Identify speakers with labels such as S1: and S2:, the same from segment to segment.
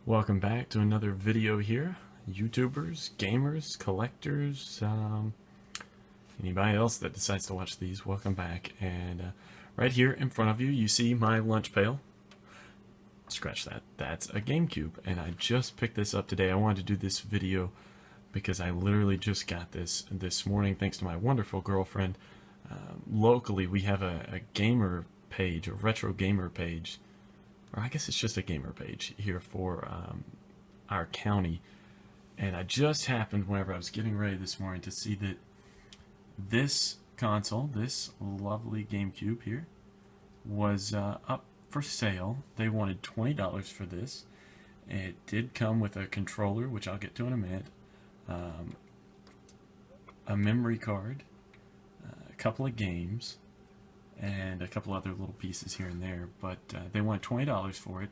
S1: Welcome back to another video here. YouTubers, gamers, collectors, anybody else that decides to watch these, welcome back. And right here in front of you, you see my lunch pail. Scratch that. That's a Gamecube, and I just picked this up today. I wanted to do this video because I literally just got this morning thanks to my wonderful girlfriend. Locally, we have a gamer page, a retro gamer page, or I guess it's just a gamer page here for our county. And I just happened, whenever I was getting ready this morning, to see that this console, this lovely GameCube here, was up for sale. They wanted $20 for this. It did come with a controller, which I'll get to in a minute, a memory card, a couple of games, and a couple other little pieces here and there, but they wanted $20 for it.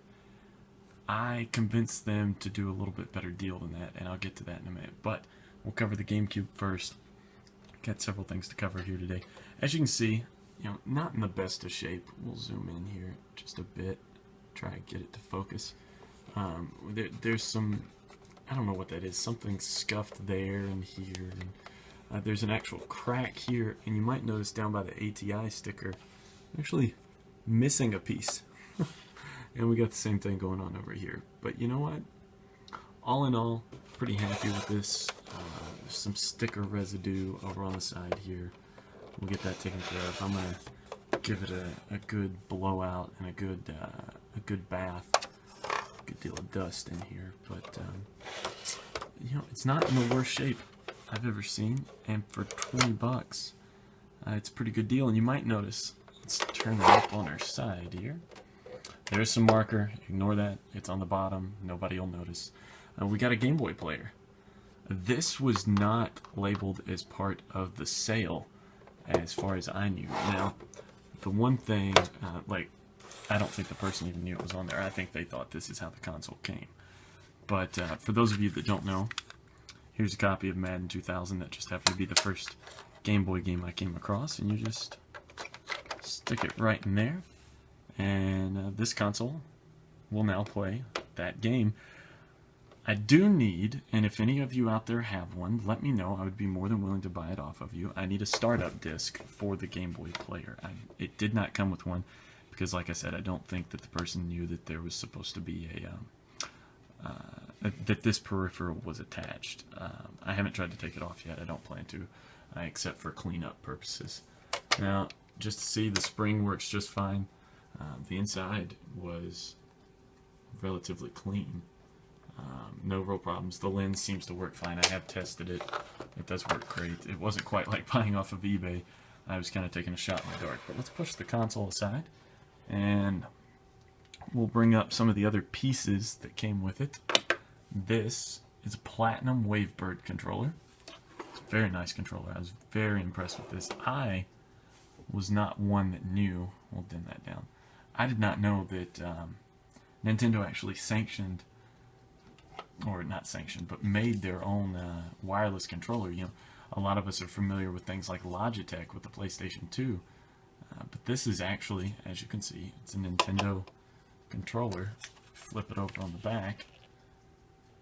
S1: I convinced them to do a little bit better deal than that, and I'll get to that in a minute. But we'll cover the GameCube first. Got several things to cover here today. As you can see, not in the best of shape. We'll zoom in here just a bit, try and get it to focus. There's some, I don't know what that is, something scuffed there and here, and there's an actual crack here, and you might notice down by the ATI sticker, actually missing a piece. And we got the same thing going on over here. But you know what? All in all, pretty happy with this. There's some sticker residue over on the side here. We'll get that taken care of. I'm gonna give it a good blowout and a good bath. Good deal of dust in here, but it's not in the worst shape I've ever seen, and for 20 bucks, it's a pretty good deal. And you might notice, let's turn that up on our side here. There's some marker, ignore that, it's on the bottom, nobody will notice. We got a Game Boy player. This was not labeled as part of the sale, as far as I knew. Now, the one thing, I don't think the person even knew it was on there. I think they thought this is how the console came. But for those of you that don't know, here's a copy of Madden 2000 that just happened to be the first Game Boy game I came across, and you just stick it right in there. And this console will now play that game. I do need, and if any of you out there have one, let me know. I would be more than willing to buy it off of you. I need a startup disc for the Game Boy player. It did not come with one because, like I said, I don't think that the person knew that there was supposed to be that this peripheral was attached. I haven't tried to take it off yet. I don't plan to, except for cleanup purposes. Now, just to see, the spring works just fine. The inside was relatively clean. No real problems. The lens seems to work fine. I have tested it. It does work great. It wasn't quite like buying off of eBay. I was kind of taking a shot in the dark. But let's push the console aside, and we'll bring up some of the other pieces that came with it. This is a Platinum Wavebird controller. It's a very nice controller. I was very impressed with this. I was not one that knew. We'll dim that down. I did not know that Nintendo actually sanctioned, or not sanctioned, but made their own wireless controller. A lot of us are familiar with things like Logitech with the PlayStation 2, but this is actually, as you can see, it's a Nintendo controller. Flip it over on the back.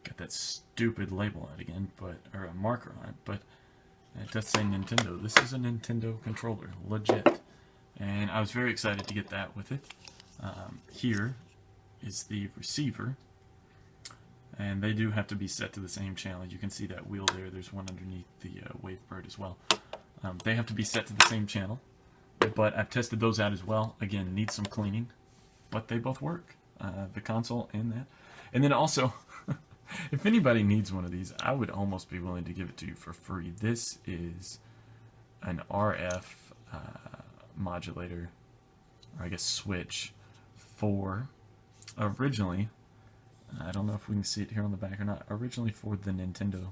S1: Got that stupid label on it again, or a marker on it, but it does say Nintendo. This is a Nintendo controller, legit. And I was very excited to get that with it. Here is the receiver, and they do have to be set to the same channel. You can see that wheel there. There's one underneath the Wavebird as well. They have to be set to the same channel, but I've tested those out as well. Again, need some cleaning, but they both work. The console and that. And then also, if anybody needs one of these, I would almost be willing to give it to you for free. This is an RF modulator, or I guess switch, for originally, I don't know if we can see it here on the back or not, originally for the Nintendo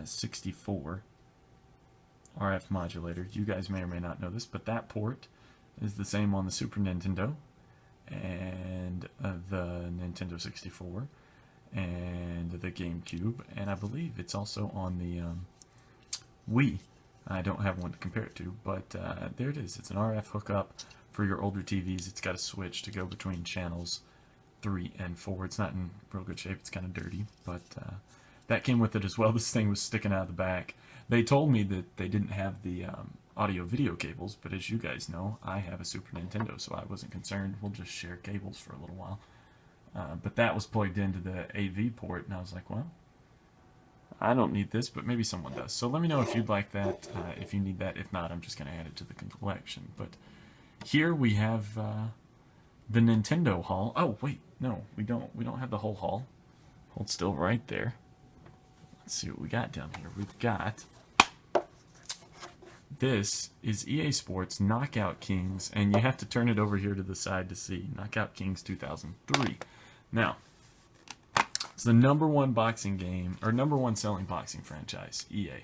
S1: 64 RF modulator. You guys may or may not know this, but that port is the same on the Super Nintendo and the Nintendo 64 and the GameCube, and I believe it's also on the Wii. I don't have one to compare it to, but there it is. It's an RF hookup for your older TVs. It's got a switch to go between channels 3 and 4. It's not in real good shape. It's kind of dirty, but that came with it as well. This thing was sticking out of the back. They told me that they didn't have the audio-video cables, but as you guys know, I have a Super Nintendo, so I wasn't concerned. We'll just share cables for a little while. But that was plugged into the AV port, and I was like, well, I don't need this, but maybe someone does. So let me know if you'd like that, if you need that. If not, I'm just going to add it to the collection. But here we have the Nintendo haul. Oh, wait, no, we don't. We don't have the whole haul. Hold still right there. Let's see what we got down here. We've got... This is EA Sports Knockout Kings, and you have to turn it over here to the side to see. Knockout Kings 2003. Now, it's the #1 boxing game, or #1 selling boxing franchise, EA.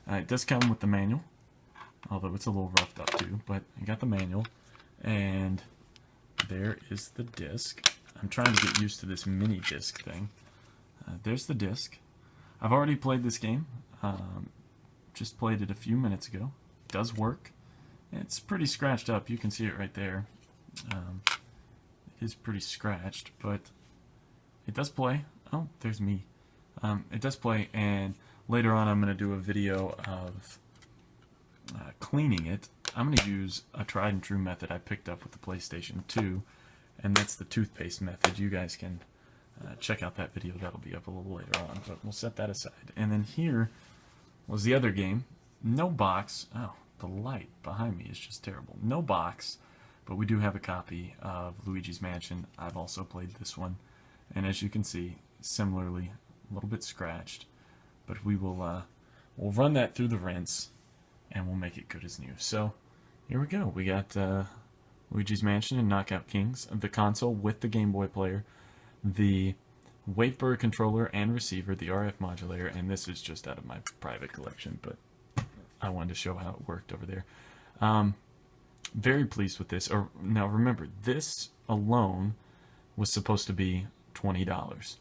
S1: It does come with the manual, although it's a little roughed up too, but I got the manual, and there is the disc. I'm trying to get used to this mini disc thing. There's the disc. I've already played this game. Just played it a few minutes ago. It does work. It's pretty scratched up. You can see it right there. It is pretty scratched, but it does play. Oh, there's me. It does play, and later on I'm going to do a video of cleaning it. I'm going to use a tried and true method I picked up with the PlayStation 2, and that's the toothpaste method. You guys can check out that video. That'll be up a little later on, but we'll set that aside. And then here was the other game. No box. Oh, the light behind me is just terrible. No box, but we do have a copy of Luigi's Mansion. I've also played this one, and as you can see, similarly, a little bit scratched, but we will we'll run that through the rinse, and we'll make it good as new. So here we go. We got Luigi's Mansion and Knockout Kings, the console with the Game Boy player, the Wavebird controller and receiver, the RF modulator, and this is just out of my private collection, but I wanted to show how it worked over there. Very pleased with this. Now remember, this alone was supposed to be $20.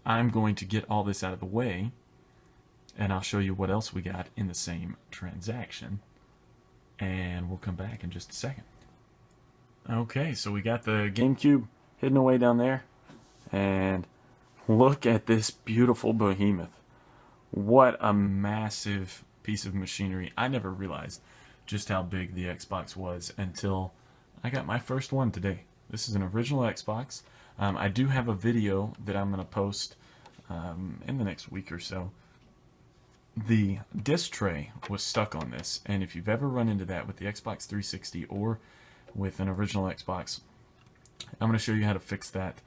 S1: I'm going to get all this out of the way, and I'll show you what else we got in the same transaction, and we'll come back in just a second. Okay, so we got the GameCube hidden away down there, and look at this beautiful behemoth. What a massive piece of machinery. I never realized just how big the Xbox was until I got my first one today. This is an original Xbox. I do have a video that I'm going to post in the next week or so. The disc tray was stuck on this, and if you've ever run into that with the Xbox 360 or with an original Xbox, I'm going to show you how to fix that.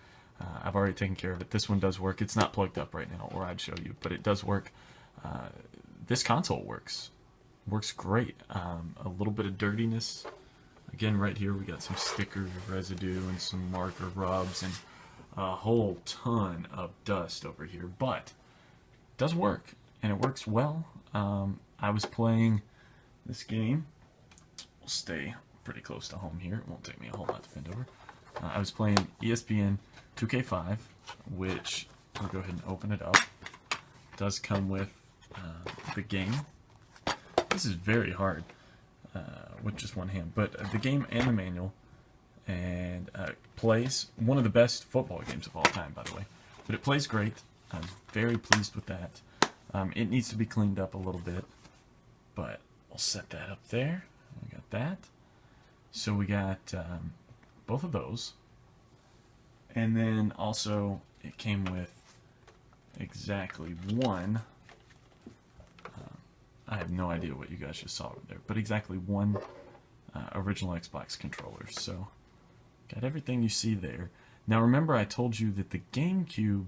S1: I've already taken care of it. This one does work. It's not plugged up right now, or I'd show you, but it does work. This console works great. A little bit of dirtiness. Again, right here we got some sticker residue and some marker rubs and a whole ton of dust over here, but it does work, and it works well. I was playing this game. We'll stay pretty close to home here. It won't take me a whole lot to bend over. I was playing ESPN 2K5, which I'll go ahead and open it up. It does come with the game. This is very hard with just one hand, but the game and the manual, and plays one of the best football games of all time, by the way. But it plays great. I was very pleased with that. It needs to be cleaned up a little bit, but we'll set that up there. We got that. So we got both of those. And then also it came with exactly one. I have no idea what you guys just saw over there, but exactly one original Xbox controller. So got everything you see there. Now remember, I told you that the GameCube,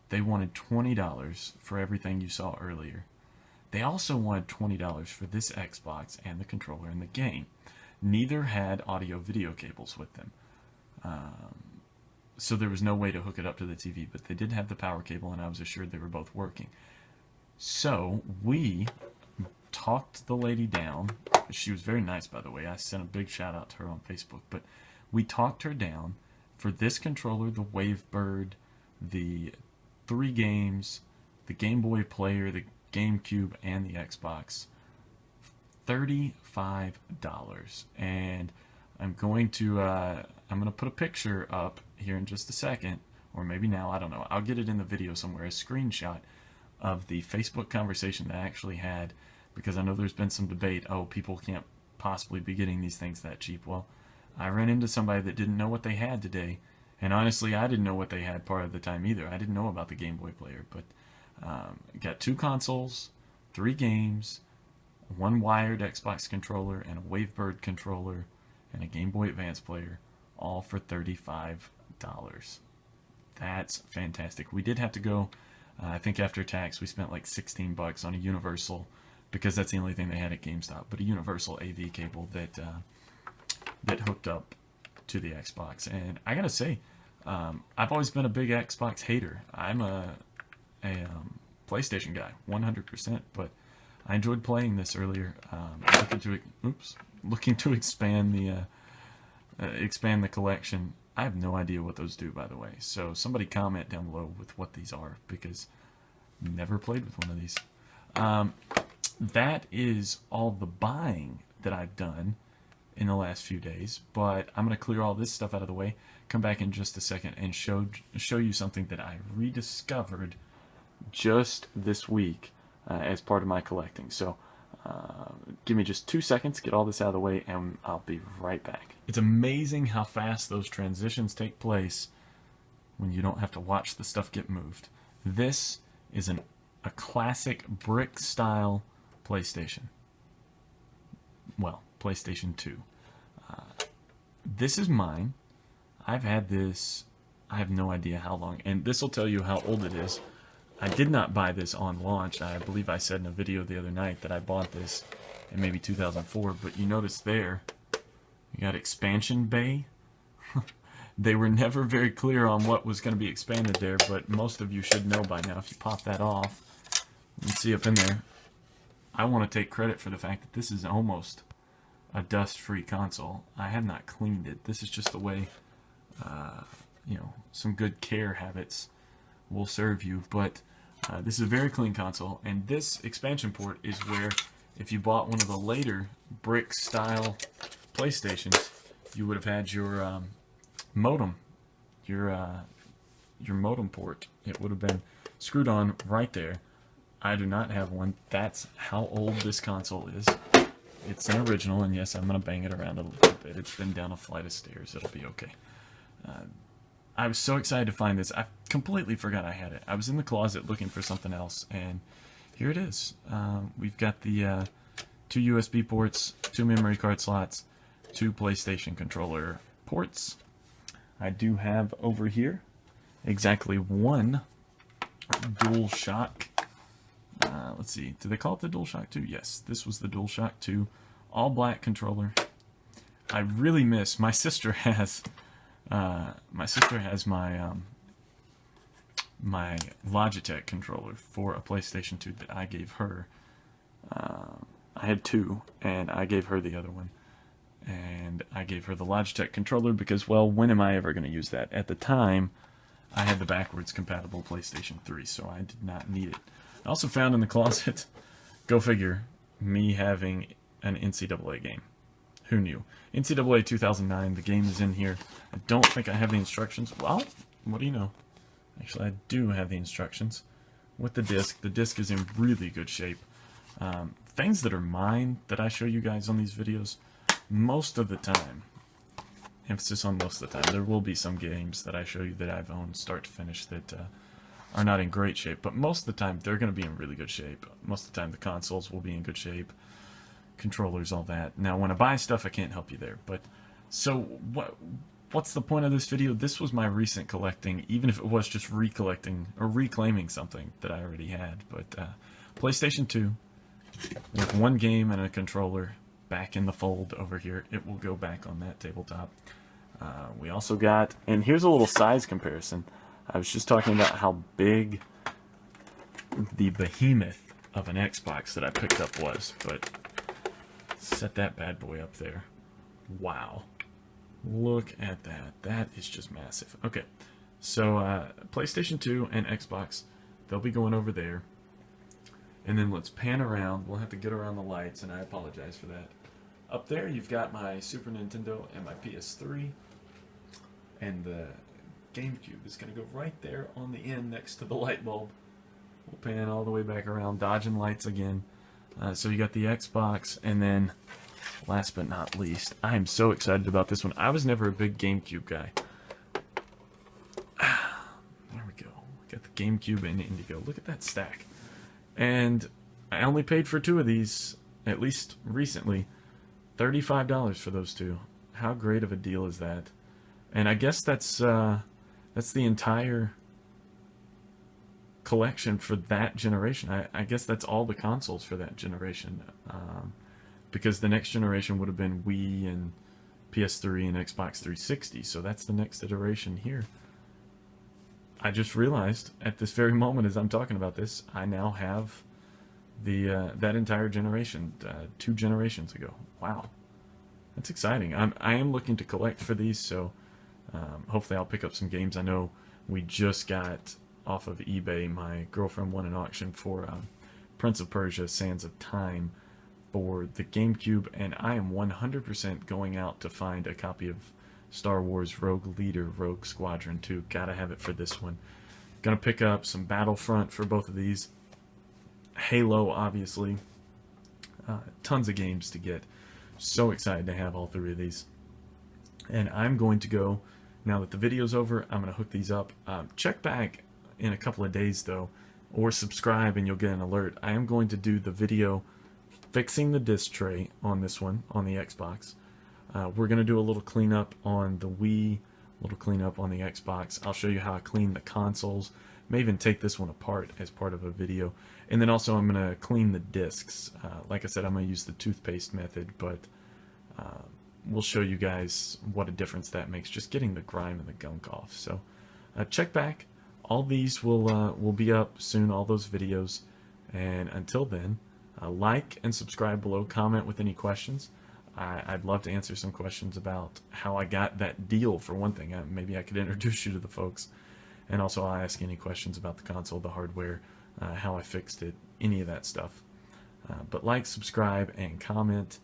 S1: they wanted $20 for everything you saw earlier. They also wanted $20 for this Xbox and the controller and the game. Neither had audio-video cables with them. So there was no way to hook it up to the TV, but they did have the power cable, and I was assured they were both working. So we talked the lady down. She was very nice, by the way. I sent a big shout out to her on Facebook, but we talked her down for this controller, the Wavebird, the 3 games, the Game Boy player, the GameCube, and the Xbox, $35. And I'm going to put a picture up here in just a second, or maybe now, I don't know. I'll get it in the video somewhere, a screenshot of the Facebook conversation that I actually had, because I know there's been some debate, oh, people can't possibly be getting these things that cheap. Well, I ran into somebody that didn't know what they had today, and honestly, I didn't know what they had part of the time either. I didn't know about the Game Boy player, but got 2 consoles, 3 games, 1 wired Xbox controller, and a Wavebird controller, and a Game Boy Advance player, all for $35. That's fantastic. We did have to go, I think after tax, we spent like $16 on a Universal, because that's the only thing they had at GameStop, but a Universal AV cable that hooked up to the Xbox. And I gotta say, I've always been a big Xbox hater. I'm a PlayStation guy, 100%, but I enjoyed playing this earlier. Looking to expand the collection. I have no idea what those do, by the way. So somebody comment down below with what these are, because I've never played with one of these. That is all the buying that I've done in the last few days, but I'm going to clear all this stuff out of the way, come back in just a second, and show you something that I rediscovered just this week as part of my collecting. So give me just 2 seconds, get all this out of the way, and I'll be right back. It's amazing how fast those transitions take place when you don't have to watch the stuff get moved. This is a classic brick-style PlayStation. Well, PlayStation 2. This is mine. I've had this, I have no idea how long, and this will tell you how old it is. I did not buy this on launch. I believe I said in a video the other night that I bought this in maybe 2004, but you notice there, you got expansion bay. They were never very clear on what was going to be expanded there, but most of you should know by now. If you pop that off, you can see up in there, I want to take credit for the fact that this is almost a dust-free console. I have not cleaned it. This is just the way, some good care habits will serve you. But this is a very clean console, and this expansion port is where, if you bought one of the later brick-style PlayStations, you would have had your modem, your modem port. It would have been screwed on right there. I do not have one. That's how old this console is. It's an original, and yes, I'm going to bang it around a little bit. It's been down a flight of stairs. It'll be okay. I was so excited to find this. I completely forgot I had it. I was in the closet looking for something else, and here it is. We've got the 2 USB ports, 2 memory card slots, 2 PlayStation controller ports. I do have over here exactly 1 DualShock. Let's see, do they call it the DualShock 2? Yes, this was the DualShock 2 all black controller. I really miss, my sister has my my Logitech controller for a PlayStation 2 that I gave her. I had 2, and I gave her the other one. And I gave her the Logitech controller because, well, when am I ever going to use that? At the time, I had the backwards compatible PlayStation 3, so I did not need it. I also found in the closet, go figure, me having an NCAA game. Who knew? NCAA 2009, the game is in here. I don't think I have the instructions. Well, what do you know? Actually, I do have the instructions with the disc. The disc is in really good shape. Things that are mine that I show you guys on these videos, most of the time, emphasis on most of the time, there will be some games that I show you that I've owned start to finish that are not in great shape, but most of the time they're going to be in really good shape. Most of the time the consoles will be in good shape, controllers, all that. Now when I buy stuff, I can't help you there. But so what's the point of this video? This was my recent collecting, even if it was just recollecting or reclaiming something that I already had. But PlayStation 2 with 1 game and a controller back in the fold over here. It will go back on that tabletop. We also got, and here's a little size comparison. I was just talking about how big the behemoth of an Xbox that I picked up was, but set that bad boy up there. Wow. Look at that. That is just massive. Okay, so PlayStation 2 and Xbox, they'll be going over there. And then let's pan around. We'll have to get around the lights, and I apologize for that. Up there, you've got my Super Nintendo and my PS3, and the GameCube is going to go right there on the end next to the light bulb. We'll pan all the way back around, dodging lights again. So you got the Xbox, and then last but not least, I am so excited about this one. I was never a big GameCube guy. There we go. Got the GameCube and Indigo. Look at that stack. And I only paid for 2 of these, at least recently. $35 for those 2. How great of a deal is that? And I guess that's the entire collection for that generation. I guess that's all the consoles for that generation. Because the next generation would have been Wii and PS3 and Xbox 360. So that's the next iteration here. I just realized at this very moment as I'm talking about this, I now have the that entire generation 2 generations ago. Wow, that's exciting. I am looking to collect for these, so hopefully I'll pick up some games. I know we just got off of eBay. My girlfriend won an auction for Prince of Persia: Sands of Time for the GameCube, and I am 100% going out to find a copy of Star Wars Rogue Leader, Rogue Squadron 2. Gotta have it for this one. Gonna pick up some Battlefront for both of these. Halo, obviously. Tons of games to get. So excited to have all 3 of these. And I'm going to go, now that the video's over, I'm going to hook these up. Check back in a couple of days, though, or subscribe and you'll get an alert. I am going to do the video fixing the disc tray on this one, on the Xbox. We're going to do a little cleanup on the Wii, a little cleanup on the Xbox. I'll show you how I clean the consoles. May even take this one apart as part of a video. And then also I'm going to clean the discs. Like I said, I'm going to use the toothpaste method, but we'll show you guys what a difference that makes, just getting the grime and the gunk off. So check back. All these will be up soon, all those videos. And until then, like and subscribe below. Comment with any questions. I'd love to answer some questions about how I got that deal, for one thing. Maybe I could introduce you to the folks. And also I'll ask any questions about the console, the hardware, how I fixed it, any of that stuff. But like, subscribe, and comment.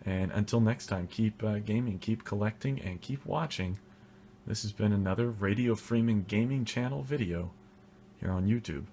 S1: And until next time, keep gaming, keep collecting, and keep watching. This has been another Radio Freeman Gaming Channel video here on YouTube.